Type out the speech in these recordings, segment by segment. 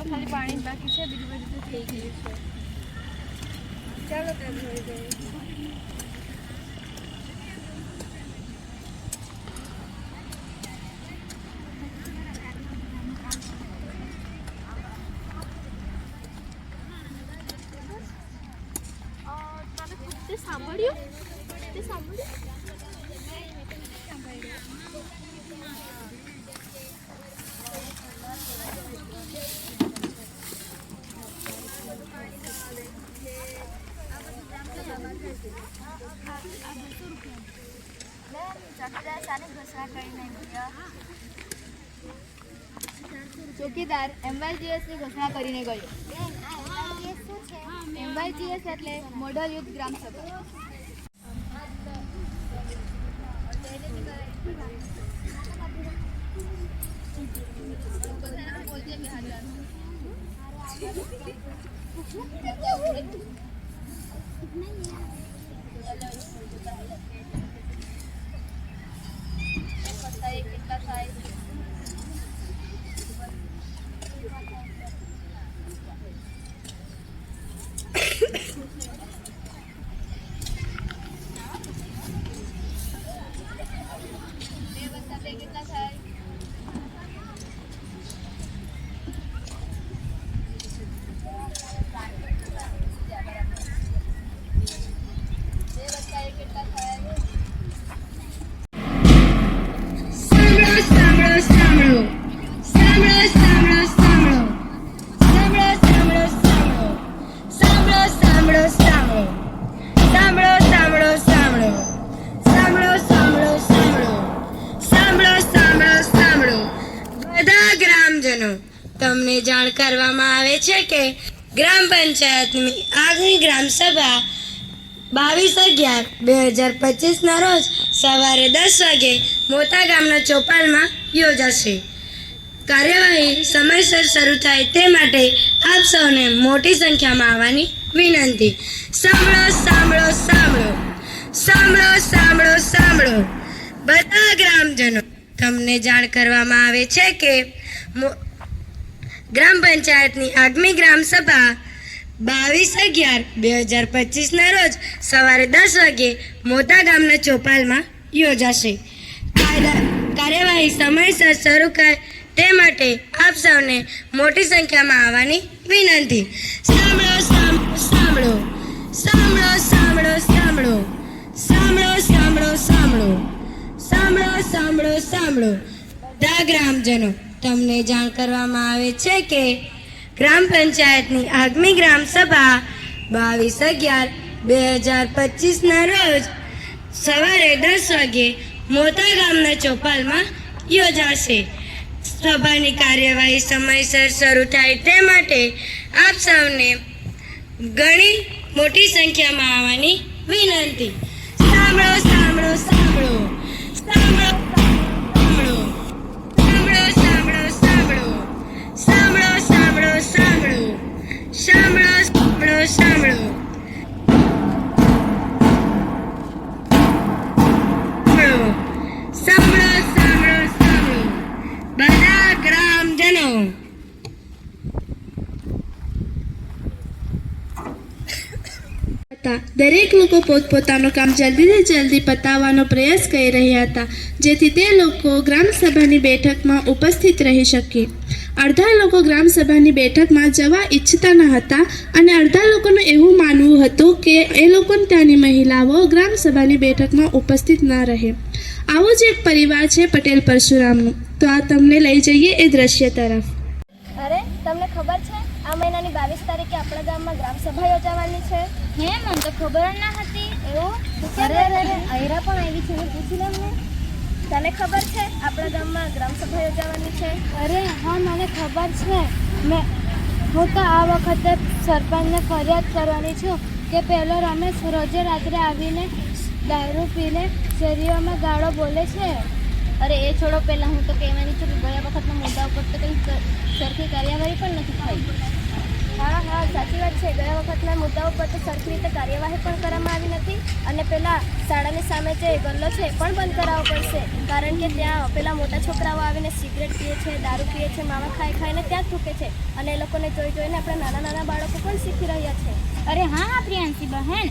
ખાલી પાણી બાકી છે, બીજું બધું તો થઈ ગયું છે. ચાલો ત્યાં જોઈ જઈએ. તે સાંભળ્યું? ચોકીદાર MYGS ની ઘોષણા કરીને ગયો. MYGS એટલે મોડલ યુથ ગ્રામ સભા. તમને જાણ કરવામાં આવે છે કે ગ્રામ પંચાયતની આગમી ગ્રામ સભા 22/11/2025 રોજ સવારે 10 વાગે મોટા ગામના ચોપાલમાં યોજાશે. કાર્યવાહી સમયસર શરૂ થાય તે માટે આપ સૌને મોટી સંખ્યામાં આવવાની વિનંતી. સાંભળો સાંભળો સાંભળો સાંભળો સાંભળો સાંભળો બધા ગ્રામજનો, તમને જાણ કરવામાં આવે છે કે ગ્રામ પંચાયતની આગમી ગ્રામ સભા 22/11/2025 રોજ સવારે 10 વાગે મોટા ગામના ચોપાલમાં યોજાશે. કાર્યવાહી સમયસર શરૂ થાય તે માટે આપ સૌને મોટી સંખ્યામાં આવવાની વિનંતી. સાંભળો સાંભળો સાંભળો સાંભળો સાંભળો સાંભળો સાંભળો સાંભળો સાંભળો સાંભળો સાંભળો બધા ગ્રામજનો, તમને જાણ કરવામાં આવે છે કે ગ્રામ પંચાયતની આગમી ગ્રામ સભા 22/11/2025 રોજ સવારે 10 વાગે મોટા ગામના ચોપાલમાં યોજાશે. સભાની કાર્યવાહી સમયસર શરૂ થાય તે માટે આપ સૌને ઘણી મોટી સંખ્યામાં આવવાની વિનંતી. સાંભળો સાંભળો સાંભળો સાંભળો સાંભળો સાંભળો સાંભળો સાંભળો સાંભળો સાંભળો સાંભળો સાંભળો સાંભળો સાંભળો સાંભળો બધા ગ્રામજનો. દરેક લોકો પોતપોતાનું કામ જલ્દીથી જલ્દી પતાવવાનો પ્રયાસ કરી રહ્યા હતા, જેથી તે લોકો ગ્રામસભાની બેઠકમાં ઉપસ્થિત રહી શકે. અડધા લોકો ગ્રામસભાની બેઠકમાં જવા ઈચ્છતા ન હતા અને અડધા લોકોનું એવું માનવું હતું કે એ લોકોને ત્યાંની મહિલાઓ ગ્રામસભાની બેઠકમાં ઉપસ્થિત ન રહે. આવો જ એક પરિવાર છે પટેલ પરશુરામનું. તો આ તમને લઈ જઈએ એ દ્રશ્ય તરફ. અરે, તમને ખબર છે આ મહિનાની 22 તારીખે આપણા ગામમાં ગ્રામસભા યોજાવાની છે? હે, મને તો ખબર જ ના હતી. એવું? અરે અહીરા પણ આવી છે, પૂછી લે મને. તને ખબર છે આપણા ગામમાં ગ્રામસભા યોજાવાની છે? અરે હા, મને ખબર છે. હું તો આ વખતે સરપંચને ફરિયાદ કરવાની છું કે પેલો રમેશ રોજે રાત્રે આવીને દારૂ પીને શેરીઓમાં ગાળો બોલે છે. અરે એ છોડો, પહેલાં હું તો કહેવાની છું કે ગયા વખતના મુદ્દા ઉપર તો કંઈ સરખી કાર્યવાહી પણ નથી થઈ. હા સાચી વાત છે. ગયા વખતના મુદ્દાઓ પર તો સરખી રીતે કાર્યવાહી પણ કરવામાં આવી નથી. અને પેલા શાળાની સામે જે ગલ્લો છે એ પણ બંધ કરાવવો પડશે, કારણ કે ત્યાં પેલા મોટા છોકરાઓ આવીને સિગરેટ પીએ છે, દારૂ પીએ છે, માવા ખાઈને ત્યાં જ થૂકે છે. અને એ લોકોને જોઈને આપણા નાના બાળકો પણ શીખી રહ્યા છે. અરે હા પ્રિયાંશી બહેન,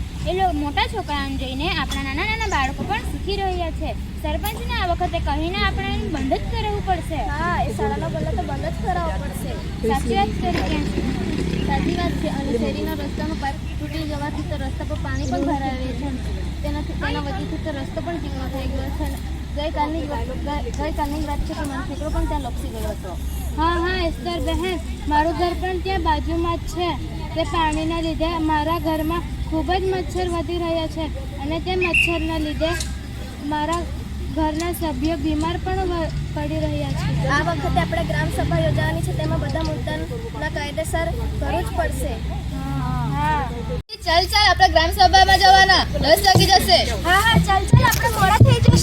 મોટા છોકરાઓને જોઈને આપણા નાના બાળકો પણ શીખી રહ્યા છે. સરપંચને આ વખતે કહીને આપણે એને બંધ જ કરાવવું પડશે. હા, એ શાળાનો ગલ્લો તો બંધ જ કરાવવો પડશે. સાચી વાત કરી પ્રિયાંશી. સાચી વાત છે. અને શેરીના રસ્તાનો પાઇપ તૂટી જવાથી તો રસ્તા પર પાણી પણ ભરાવે છે. તેના વચ્ચેથી તો રસ્તો પણ ચીકણો થઈ ગયો છે. ગઈકાલની વાત છે કે મારો છોકરો પણ ત્યાં લપસી ગયો હતો. હા એસ્તર બહેન, મારું ઘર પણ ત્યાં બાજુમાં જ છે. તે પાણીના લીધે મારા ઘરમાં ખૂબ જ મચ્છર વધી રહ્યા છે અને તે મચ્છરના લીધે મારા ઘરના સભ્યો બીમાર પણ પડી રહ્યા છે. આ વખતે આપણે ગ્રામ સભા યોજવાની છે, તેમાં બધા મુદ્દાના કાયદેસર કરવું જ પડશે. હા ચાલ આપણે ગ્રામ સભામાં જવાના. 10 વાગી જશે. હા ચાલ આપણે